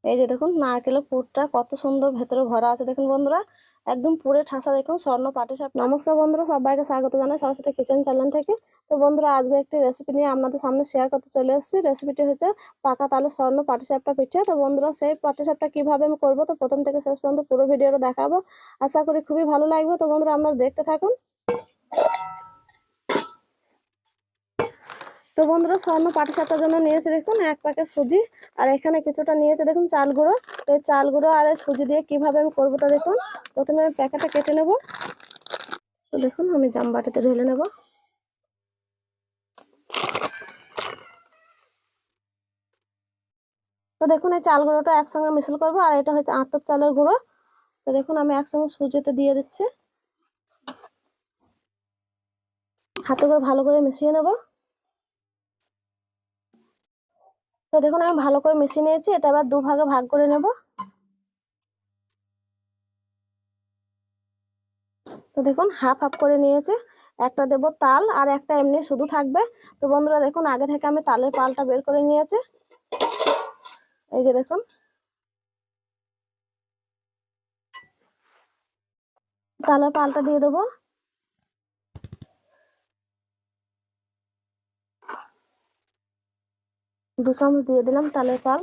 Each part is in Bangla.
এই যে দেখুন নারকেলের পুরটা কত সুন্দর ভেতরে ভরা আছে, দেখুন বন্ধুরা একদম পুরে ঠাসা, দেখুন স্বর্ণ পাটিসাপটা। নমস্কার বন্ধুরা, সবাইকে স্বাগত জানাই সরস্বতী কিচেন চ্যানেল থেকে। তো বন্ধুরা আজকে একটি রেসিপি নিয়ে আপনাদের সামনে শেয়ার করতে চলে এসেছি। রেসিপিটি হচ্ছে পাকা তালে স্বর্ণ পাটিসাপটা পিঠে। তো বন্ধুরা সেই পাটিসাপটা কিভাবে আমি করবো, তো প্রথম থেকে শেষ পর্যন্ত পুরো ভিডিওটা দেখাবো। আশা করি খুবই ভালো লাগবে। তো বন্ধুরা আপনারা দেখতে থাকুন। তো বন্ধুরা স্বর্ণ পাটিসাপটার জন্য নিয়েছে দেখুন 1 প্যাকেট সুজি, আর এখানে কিছুটা নিয়েছে দেখুন চাল গুঁড়ো। তো এই চাল গুঁড়ো আর সুজি দিয়ে কিভাবে আমি করবো তা দেখুন। প্রথমে আমি প্যাকেটটা কেটে নেব। তো দেখুন আমি জামবাটিতে ঢেলে নেব। তো দেখুন এই চাল গুঁড়োটা একসঙ্গে মিশ্রণ করবো, আর এটা হচ্ছে আতপ চালের গুঁড়ো। তো দেখুন আমি একসঙ্গে সুজিতে দিয়ে দিচ্ছি, হাতে করে ভালো করে মিশিয়ে নেব। তো দেখুন আমি ভালো করে মিশিয়ে নিয়েছি, এটা আবার দুভাগে ভাগ করে নেব। তো দেখুন হাফ হাফ করে নিয়েছে, একটা দেব তাল আর একটা এমনি শুধু থাকবে। তো বন্ধুরা দেখুন আগে থেকে আমি তালের পালটা বের করে নিয়েছি। এই যে দেখুন তালের পালটা দিয়ে দেবো। 2 চামচ দিয়ে দিলাম তালের পাল।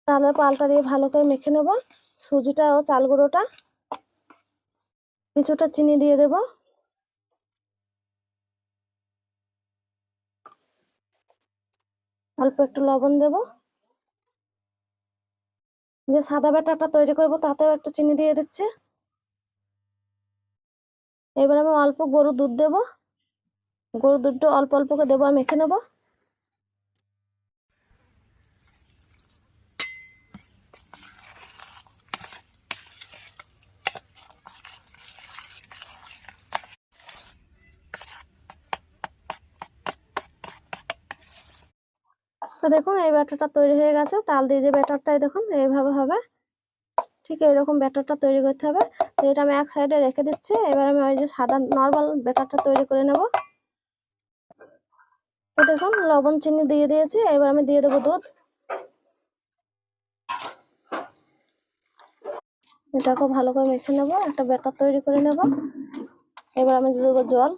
তালের পালটা দিয়ে ভালো করে মেখে নেব সুজিটা ও চাল গুঁড়োটা। কিছুটা চিনি দিয়ে দেব, অল্প একটু লবণ দেব। যে সাদা ব্যাটারটা তৈরি করব তাতেও একটু চিনি দিয়ে দিচ্ছি। এবার আমি অল্প গরুর দুধ দেব, গরুর দুধটা অল্প অল্প করে দেবো আর মেখে নেব। তো দেখুন এই ব্যাটারটা তৈরি হয়ে গেছে। তাল দিয়ে যে ব্যাটারটাই দেখুন এইভাবে হবে, ঠিক এইরকম ব্যাটারটা তৈরি করতে হবে। তো এটা আমি এক সাইডে রেখে দিচ্ছি। এবার আমি ওই যে সাদা নর্মাল ব্যাটারটা তৈরি করে নেব। তো দেখুন লবণ চিনি দিয়ে দিয়েছি, এবার আমি দিয়ে দেবো দুধ। এটাকে ভালো করে মেখে নেব, একটা ব্যাটার তৈরি করে নেব। এবার আমি দিয়ে দেবো জল।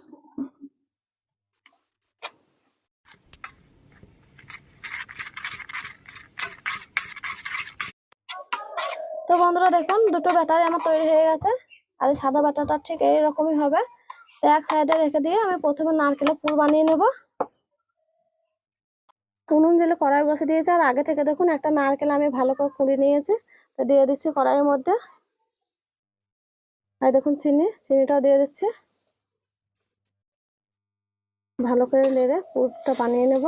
তো বন্ধুরা দেখুন দুটো ব্যাটারি আমার তৈরি হয়ে গেছে, আর এই সাদা ব্যাটারটা ঠিক এইরকমই হবে। তো এক সাইডে রেখে দিয়ে আমি প্রথমে নারকেলের পুর বানিয়ে নেব। উনুন জেলে কড়াই বসে দিয়েছি, আর আগে থেকে দেখুন একটা নারকেল আমি ভালো করে কুড়িয়ে নিয়েছি। তো দিয়ে দিচ্ছি কড়াইয়ের মধ্যে। আর দেখুন চিনিটাও দিয়ে দিচ্ছি। ভালো করে নেড়ে পুরটা বানিয়ে নেব।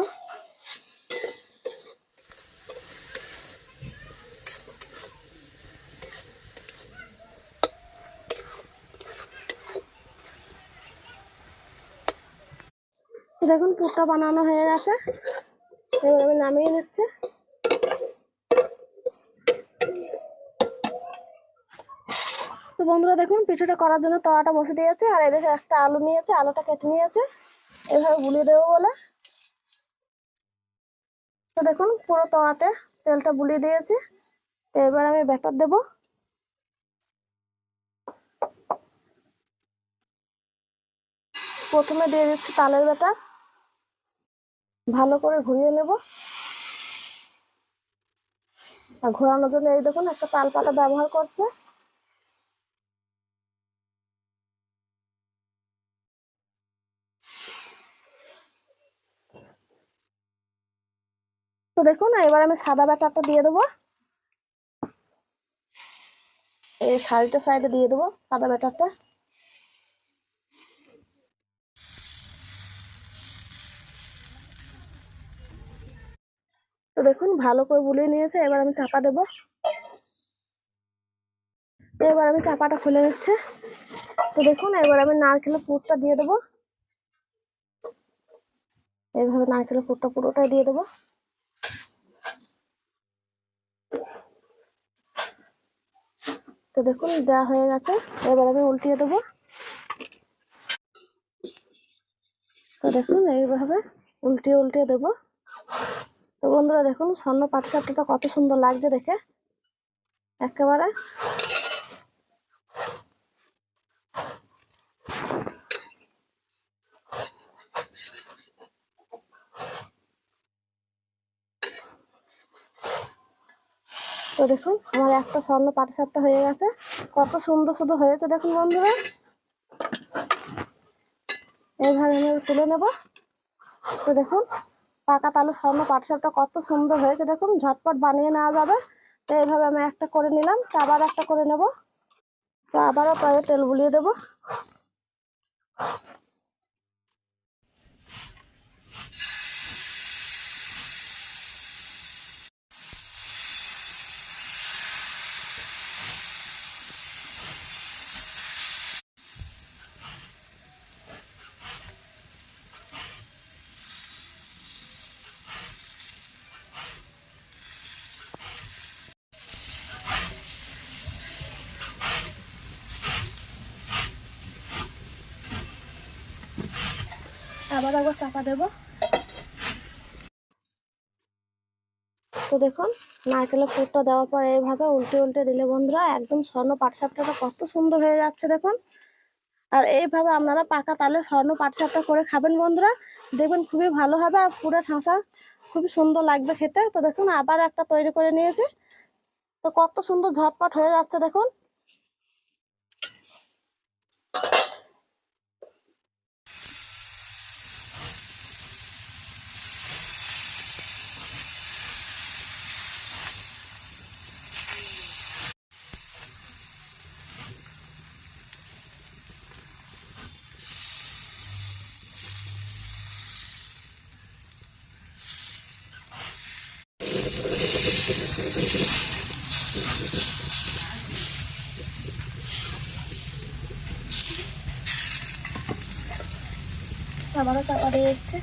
দেখুন পুরটা বানানো হয়ে গেছে, এবার আমি নামিয়ে নিচ্ছি। তো বন্ধুরা দেখুন পিঠাটা করার জন্য তাওয়াটা বসে দিয়েছে, আর এদিকে একটা আলু নিয়েছে, আলুটা কেটে নিয়েছে এভাবে বুলিয়ে দেবো বলে। তো দেখুন পুরো তাওয়াতে তেলটা বুলিয়ে দিয়েছি। তো এবার আমি ব্যাটার দেব। প্রথমে দিয়ে দিচ্ছি তালের ব্যাটার, ভালো করে ঘুরিয়ে নেব। আর ঘোরানোর জন্য এই দেখুন একটা তাল পাতা ব্যবহার করছে। তো দেখুন এবার আমি সাদা ব্যাটারটা দিয়ে দেবো, এই সাইডে দিয়ে দেবো সাদা ব্যাটারটা। তো দেখুন ভালো করে বুলিয়ে নিয়েছে, এবার আমি চাপা দেবো। এবার আমি চাপাটা খুলে নিচ্ছি। তো দেখুন এবার আমি নারকেলের পুরটা দিয়ে দেবো, এইভাবে নারকেলের পুরটা পুরোটাই দিয়ে দেবো। তো দেখুন দেওয়া হয়ে গেছে, এবার আমি উল্টিয়ে দেবো। তো দেখুন এইভাবে উল্টিয়ে উল্টিয়ে দেবো। তো বন্ধুরা দেখুন স্বর্ণ পাটিসাপটাটা কত সুন্দর লাগছে দেখে। একেবারে। তো দেখুন আমার একটা স্বর্ণ পাটিসাপটা হয়ে গেছে, কত সুন্দর সুন্দর হয়েছে দেখুন বন্ধুরা। এইভাবে আমি তুলে নেব। তো দেখুন পাকা তালে স্বর্ণ পাটিসাপটা কত সুন্দর হয়েছে দেখুন, ঝটপট বানিয়ে নেওয়া যাবে। তো এইভাবে আমি একটা করে নিলাম, তো আবার একটা করে নেব। তো আবারও কড়াইয়ে তেল বুলিয়ে দেবো। আবার একবার চাপা দেবো। তো দেখুন নারকেলের পুরটা দেওয়ার পর এইভাবে উল্টে উল্টে দিলে বন্ধুরা একদম স্বর্ণ পাটিসাপটাটা কত সুন্দর হয়ে যাচ্ছে দেখুন। আর এইভাবে আপনারা পাকা তালে স্বর্ণ পাটিসাপটা করে খাবেন বন্ধুরা, দেখবেন খুবই ভালো হবে আর পুরো ঠাসা খুবই সুন্দর লাগবে খেতে। তো দেখুন আবার একটা তৈরি করে নিয়েছি, তো কত সুন্দর ঝটপট হয়ে যাচ্ছে দেখুন। আবারও চাপা দিয়ে দিচ্ছে।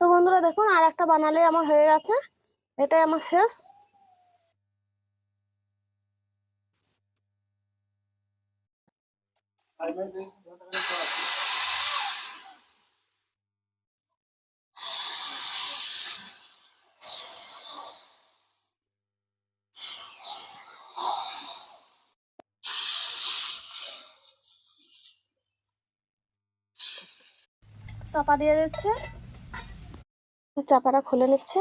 তো বন্ধুরা দেখুন আর একটা বানালে আমার হয়ে গেছে, এটাই আমার শেষ। চাপা দিয়ে দিচ্ছে, চাপাটা খুলে নিচ্ছে।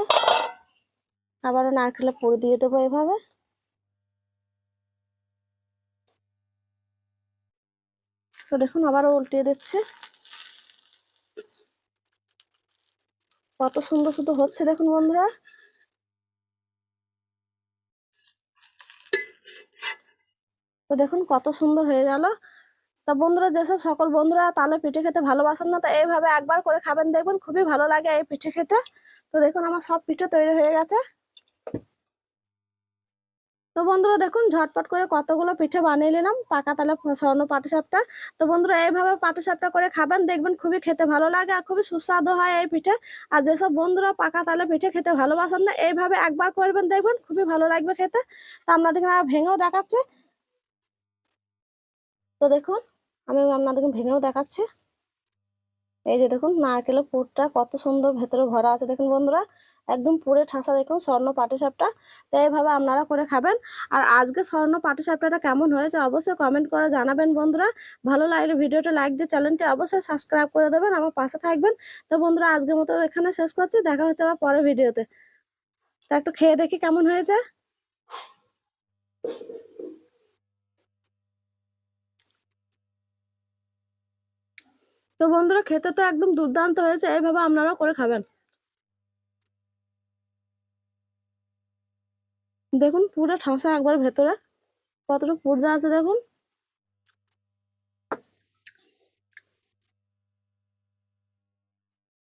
আবারও নারকেলের পুর দিয়ে দেবো এভাবে। তো দেখুন আবারও উল্টিয়ে দিচ্ছে, কত সুন্দর সুন্দর হচ্ছে দেখুন বন্ধুরা। তো দেখুন কত সুন্দর হয়ে গেল। তা বন্ধুরা যেসব সকল বন্ধুরা তালে পিঠে খেতে ভালোবাসেন না, তো এইভাবে একবার করে খাবেন, দেখবেন খুবই ভালো লাগে এই পিঠে খেতে। তো দেখুন আমার সব পিঠে তৈরি হয়ে গেছে। তো বন্ধুরা দেখুন ঝটপট করে কতগুলো পিঠে বানিয়ে নিলাম পাকা তালে স্বর্ণ পাটিসাপটা। তো বন্ধুরা এইভাবে পাটিসাপটা করে খাবেন, দেখবেন খুবই খেতে ভালো লাগে আর খুবই সুস্বাদু হয় এই পিঠে। আর যেসব বন্ধুরা পাকা তালে পিঠে খেতে ভালোবাসেন না, এইভাবে একবার করবেন, দেখবেন খুবই ভালো লাগবে খেতে। তো আপনাদেরকে আর ভেঙেও দেখাচ্ছে। তো দেখুন আমি আপনাদেরকে ভেঙেও দেখাচ্ছি। এই যে দেখুন নারকেলের পুরটা কত সুন্দর ভেতরে ভরা আছে দেখুন বন্ধুরা, একদম পুরে ঠাসা দেখুন স্বর্ণ পাটিসাপটা। তো এইভাবে আপনারা করে খাবেন। আর আজকে স্বর্ণ পাটিসাপটাটা কেমন হয়েছে অবশ্যই কমেন্ট করে জানাবেন বন্ধুরা। ভালো লাগলে ভিডিওটা লাইক দিয়ে চ্যানেলটি অবশ্যই সাবস্ক্রাইব করে দেবেন, আমার পাশে থাকবেন। তো বন্ধুরা আজকের মতো এখানে শেষ করছি, দেখা হচ্ছে আবার পরের ভিডিওতে। তা একটু খেয়ে দেখি কেমন হয়েছে। তো বন্ধুরা খেতে তো একদম দুর্দান্ত হয়েছে, এইভাবে আপনারাও করে খাবেন। দেখুন পুরো ঠাসা একবার ভেতরে কতটা পুর দেওয়া আছে দেখুন।